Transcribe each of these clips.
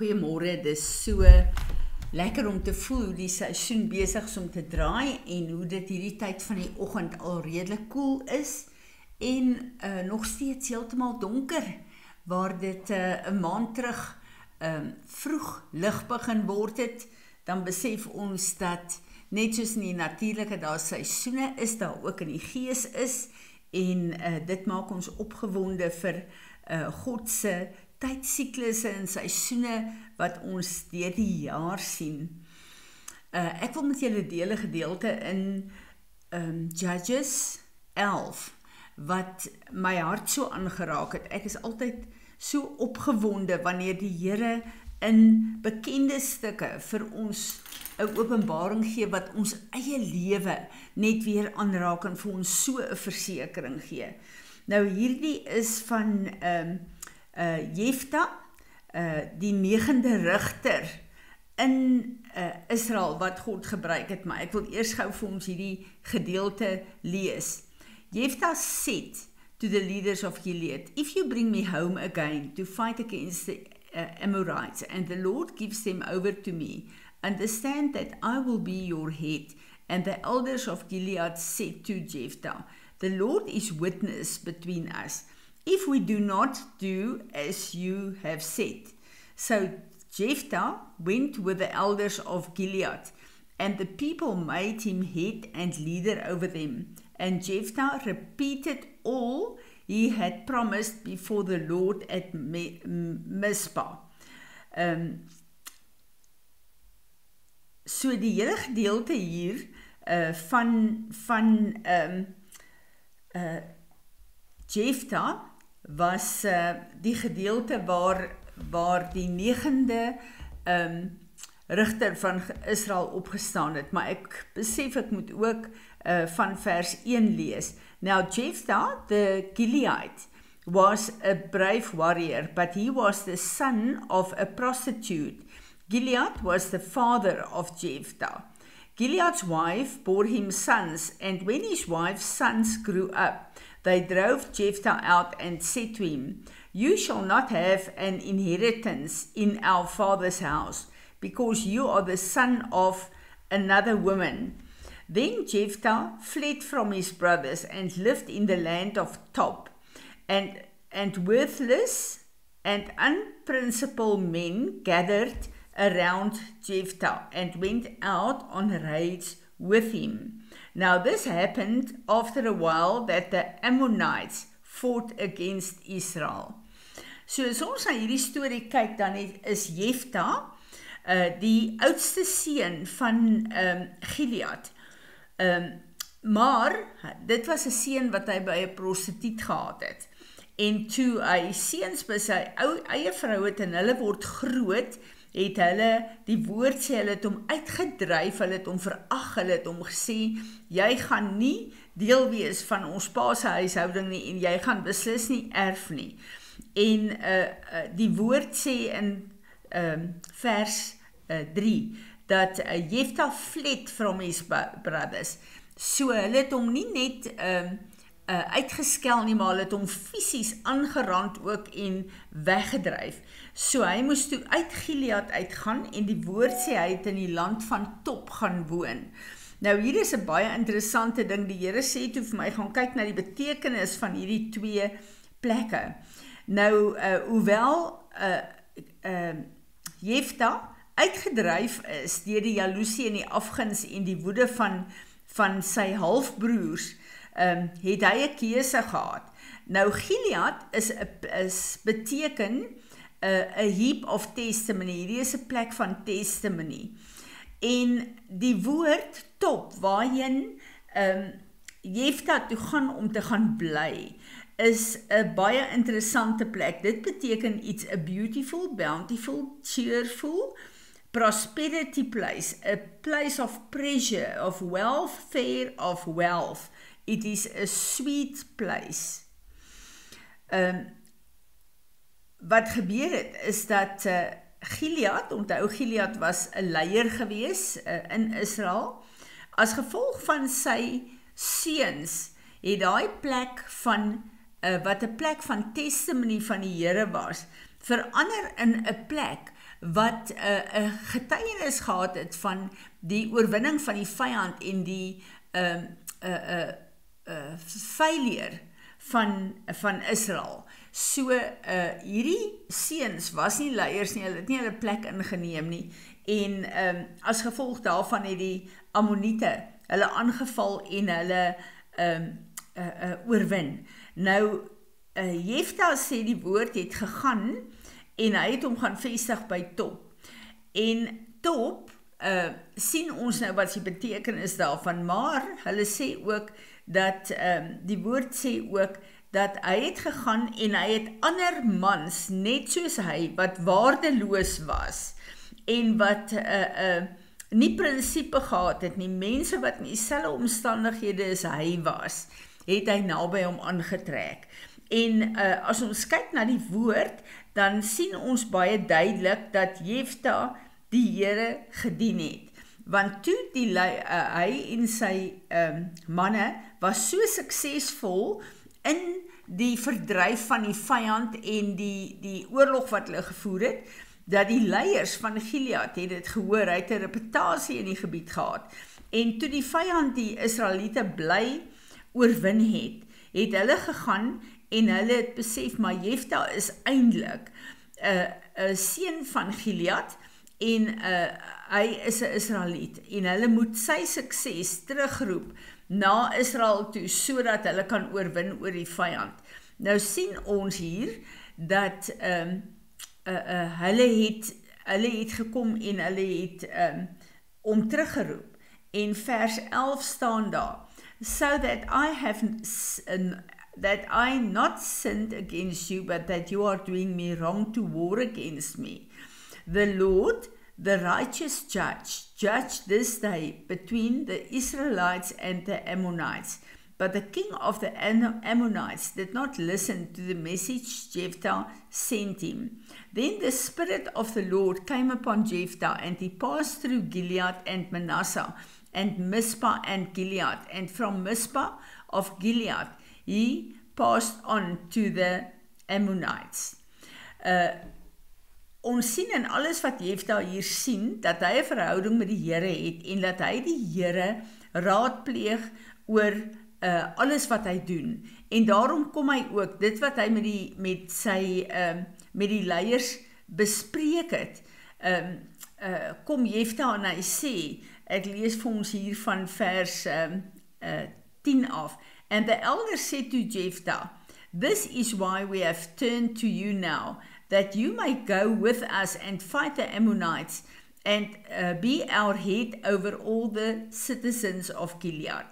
Goeiemôre, dis so lekker om te voel hoe die seisoen besig is om te draai en hoe dit hierdie tyd van die oggend al redelik koel is en nog steeds heeltemal donker, waar dit 'n maand terug vroeg lig begin word het, dan besef ons dat net soos in die natuurlike daar seisoene is, daar ook in die gees is en dit maak ons opgewonde vir God se tydsiklusse en seisoene wat ons deur die jaar sien. Ek wil met julle deel 'n gedeelte in Judges 11 wat my hart so aangeraak het. Ek is altyd so opgewonde wanneer die Here in bekende stukke vir ons 'n openbaring gee wat ons eie lewe net weer aanraak en vir ons so 'n versekering gee. Nou hierdie is van Jefta, die 9de rigter in Israel wat God gebruik het, maar ek wil eers gou vir ons hierdie gedeelte lees. Jefta said to the leaders of Gilead, "If you bring me home again to fight against the Amorites, and the Lord gives them over to me, understand that I will be your head." And the elders of Gilead said to Jefta, "The Lord is witness between us, if we do not do as you have said." So Jefta went with the elders of Gilead, and the people made him head and leader over them. And Jefta repeated all he had promised before the Lord at Mizpah. So die hele gedeelte hier van Jefta was die gedeelte waar die 9de rigter van Israel opgestaan het, maar ek besef ek moet ook van vers 1 lees. Now Jefta the Gileadite was a brave warrior, but he was the son of a prostitute. Gilead was the father of Jefta. Gilead's wife bore him sons, and when his wife's sons grew up, they drove Jefta out and said to him, "You shall not have an inheritance in our father's house, because you are the son of another woman." Then Jefta fled from his brothers and lived in the land of Tob, and worthless and unprincipled men gathered around Jefta and went out on raids with him. Now this happened after a while that the Ammonites fought against Israel. So as ons na hierdie storie kyk, dan is Jefta die oudste seun van Gilead. Maar dit was 'n seun wat hy by 'n prostituut gehad het. En toe hy seuns by sy eie vrou het en hulle word groot, het hulle, die woord sê, hulle het hom uitgedryf, hulle het hom verag, hulle het hom gesê, jy gaan nie deel wees van ons pa se huishouding nie, en jy gaan beslis nie erf nie. En die woord sê in vers 3, dat Jefta fled from his brothers. So hulle het hom nie net uitgeskel nie, maar hulle het hom fisies aangerand ook en weggedryf. So hy moes toe uit Gilead uitgaan en die woord sê hy het in die land van Tob gaan woon. Nou hier is 'n baie interessante ding, die Here sê toe vir my, gaan kyk na die betekenis van hierdie twee plekke. Nou, hoewel Jefta uitgedryf is deur die jaloesie en die afguns en die woede van sy halfbroers, het hy 'n keuse gehad. Nou Gilead beteken 'n heap of testimony. Hierdie is 'n plek van testimony. En die woord Tob, waarheen Jefta toe gaan om te gaan bly, is 'n baie interessante plek. Dit beteken iets, a beautiful, bountiful, cheerful, prosperity place, a place of pleasure, of welfare, of wealth. It is a sweet place. Wat gebeur het, is dat Gilead, onthou Gilead was 'n leier gewees in Israel, as gevolg van sy seuns, het daai plek van, wat 'n plek van testimony van die Here was, verander in 'n plek wat 'n getuienis gehad het van die oorwinning van die vyand en die failure van Israel. So, hierdie seuns was nie leiers nie, hulle het nie hulle plek ingeneem nie, en as gevolg daarvan het die Ammoniete hulle aangeval en hulle oorwin. Nou, Jefta sê die woord het gegaan, en hy het hom gaan vestig by Top. En Top, sien ons nou wat die betekenis daarvan, maar hulle sê ook, dat die woord sê ook, dat hy het gegaan en hy het ander mans, net soos hy, wat waardeloos was, en wat nie prinsipe gehad het nie, mense wat in dieselfde omstandighede as hy was, het hy naby hom aangetrek. En as ons kyk na die woord, dan sien ons baie duidelik dat Jefta die Here gedien het. Want toe hy en sy manne was so suksesvol in die verdryf van die vyand en die oorlog wat hulle gevoer het, dat die leiers van Gilead het dit gehoor, hy het 'n reputasie in die gebied gehad. En toe die vyand die Israeliete bly oorwin het, het hulle gegaan en hulle het besef, maar Jefta is eintlik 'n seun van Gilead, en hy is 'n Israeliet, en hulle moet sy sukses terugroep na Israel toe, sodat hulle kan oorwin oor die vyand. Nou sien ons hier, dat hulle het gekom en hulle het om teruggeroep, en vers 11 staan daar, so that I not sinned against you, but that you are doing me wrong to war against me. The Lord, the righteous judge this day between the Israelites and the Ammonites. But the king of the Ammonites did not listen to the message Jephthah sent him. Then the Spirit of the Lord came upon Jephthah, and he passed through Gilead and Manasseh, and Mizpah and Gilead. And from Mizpah of Gilead, he passed on to the Ammonites. Ons sien in alles wat Jefta hier sien, dat hy 'n verhouding met die Here het, en dat hy die Here raadpleeg oor alles wat hy doen. En daarom kom hy ook, dit wat hy met die leiers bespreek het, kom Jefta en hy sê, ek lees vir ons hier van vers 10 af, and the elders said to Jephthah, this is why we have turned to you now, that you may go with us and fight the Ammonites, and be our head over all the citizens of Gilead.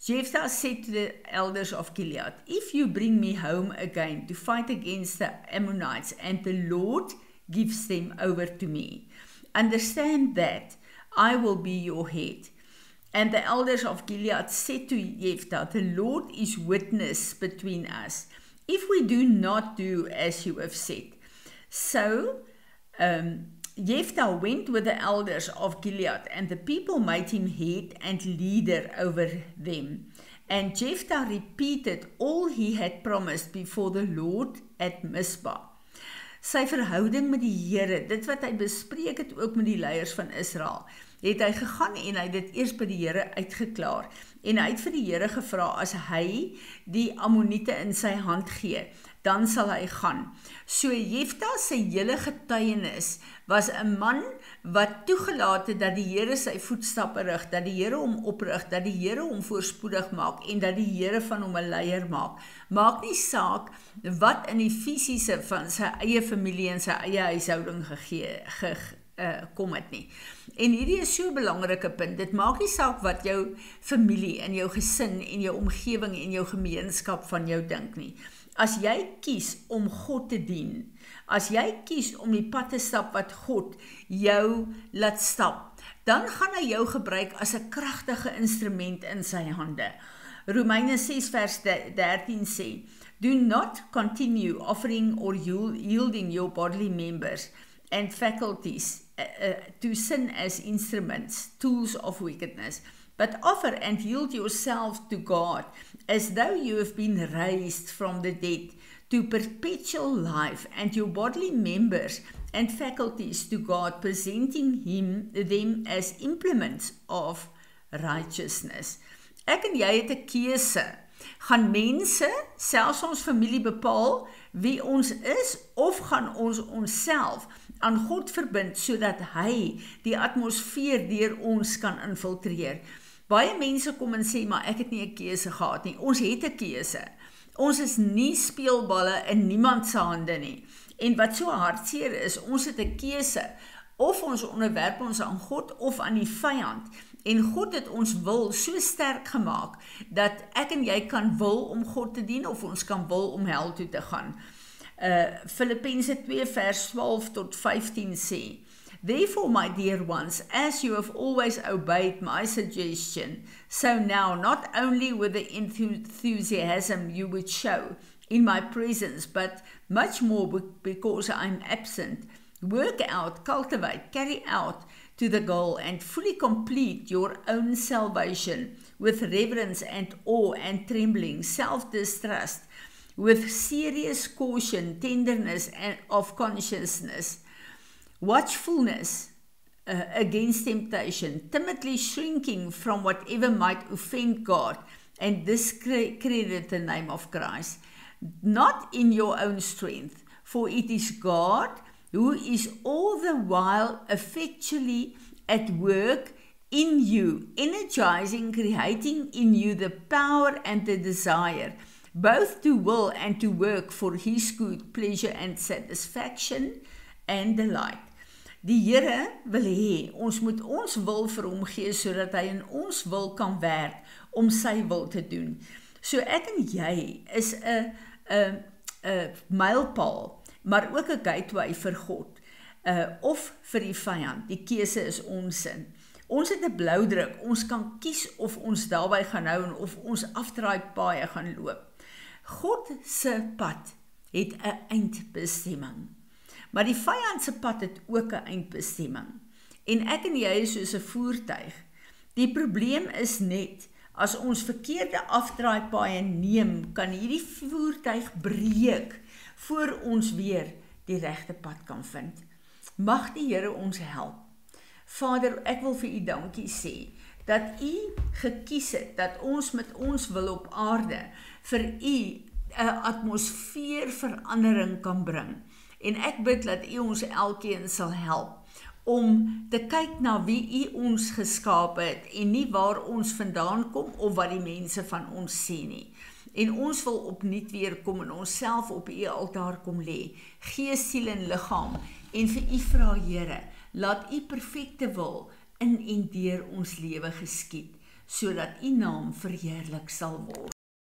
Jephthah said to the elders of Gilead, if you bring me home again to fight against the Ammonites, and the Lord gives them over to me, understand that I will be your head. And the elders of Gilead said to Jephthah, the Lord is witness between us, if we do not do as you have said. So Jephthah went with the elders of Gilead, and the people made him head and leader over them. And Jephthah repeated all he had promised before the Lord at Mizpah. Sy verhouding met die Here, dit wat hy bespreek het ook met die leiers van Israel, het hy gegaan en hy het dit eers by die Here uitgeklaar. En hy het vir die Here gevra, as hy die Ammoniete in sy hand gee, dan sal hy gaan. So Jephthah sy hele getuienis was 'n man wat toegelaat het dat die Here sy voetstappe rig, dat die Here hom oprig, dat die Here hom voorspoedig maak en dat die Here van hom 'n leier maak. Maak nie saak wat in die fisiese van sy eie familie en sy eie huishouding kom het nie. En hierdie is so 'n belangrike punt. Dit maak nie saak wat jou familie en jou gesin en jou omgewing en jou gemeenskap van jou dink nie. As jy kies om God te dien, as jy kies om die pad te stap wat God jou laat stap, dan gaan hy jou gebruik as 'n kragtige instrument in sy hande. Romeine 6 vers 13 sê, do not continue offering or yielding your bodily members and faculties to sin as instruments, tools of wickedness, but offer and yield yourself to God as though you have been raised from the dead, to perpetual life, and your bodily members and faculties to God, presenting them as implements of righteousness. Ek en jy het 'n keuse. Gaan mense, selfs ons familie, bepaal wie ons is, of gaan ons onsself aan God verbind sodat hy die atmosfeer deur ons kan infiltreer? Baie mense kom en sê, maar ek het nie 'n keuse gehad nie. Ons het 'n keuse. Ons is nie speelballe in niemand se hande nie. En wat so hartseer is, ons het 'n keuse. Of ons onderwerp ons aan God of aan die vyand. En God het ons wil so sterk gemaak, dat ek en jy kan wil om God te dien, of ons kan wil om hel toe te gaan. Filippense 2 vers 12 tot 15 sê, Therefore, my dear ones, as you have always obeyed my suggestion, so now, not only with the enthusiasm you would show in my presence, but much more because I'm absent, work out, cultivate, carry out to the goal, and fully complete your own salvation with reverence and awe and trembling, self-distrust, with serious caution, tenderness and of consciousness, watchfulness against temptation, timidly shrinking from whatever might offend God and discredit the name of Christ, not in your own strength, for it is God who is all the while effectually at work in you, energizing, creating in you the power and the desire, both to will and to work for His good pleasure and satisfaction and delight. Die Here wil hê, ons moet ons wil vir hom gee, sodat hy in ons wil kan werk, om sy wil te doen. So ek en jy is 'n mylpaal, maar ook 'n gateway vir God, of vir die vyand. Die keuse is ons in. Ons het 'n bloudruk, ons kan kies of ons daarby gaan hou, en of ons afdraai paaie gaan loop. God se pad het 'n eindbestemming. Maar die vyand se pad het ook 'n eindbestemming. En ek en jy is soos 'n voertuig. Die probleem is net, as ons verkeerde afdraaipaaie neem, kan hierdie voertuig breek, voor ons weer die regte pad kan vind. Mag die Here ons help. Vader, ek wil vir U dankie sê, dat U gekies het, dat ons met ons wil op aarde, vir U 'n atmosfeerverandering kan bring. En ek bid dat U ons elkeen sal help om te kyk na wie U ons geskaap het en nie waar ons vandaan kom of wat die mense van ons sê nie. En ons wil opnuut weer kom en onsself op U altaar kom lê, gees, siel en liggaam, en vir U vra, Here, laat U perfekte wil in en deur ons lewe geskied, sodat U naam verheerlik sal word.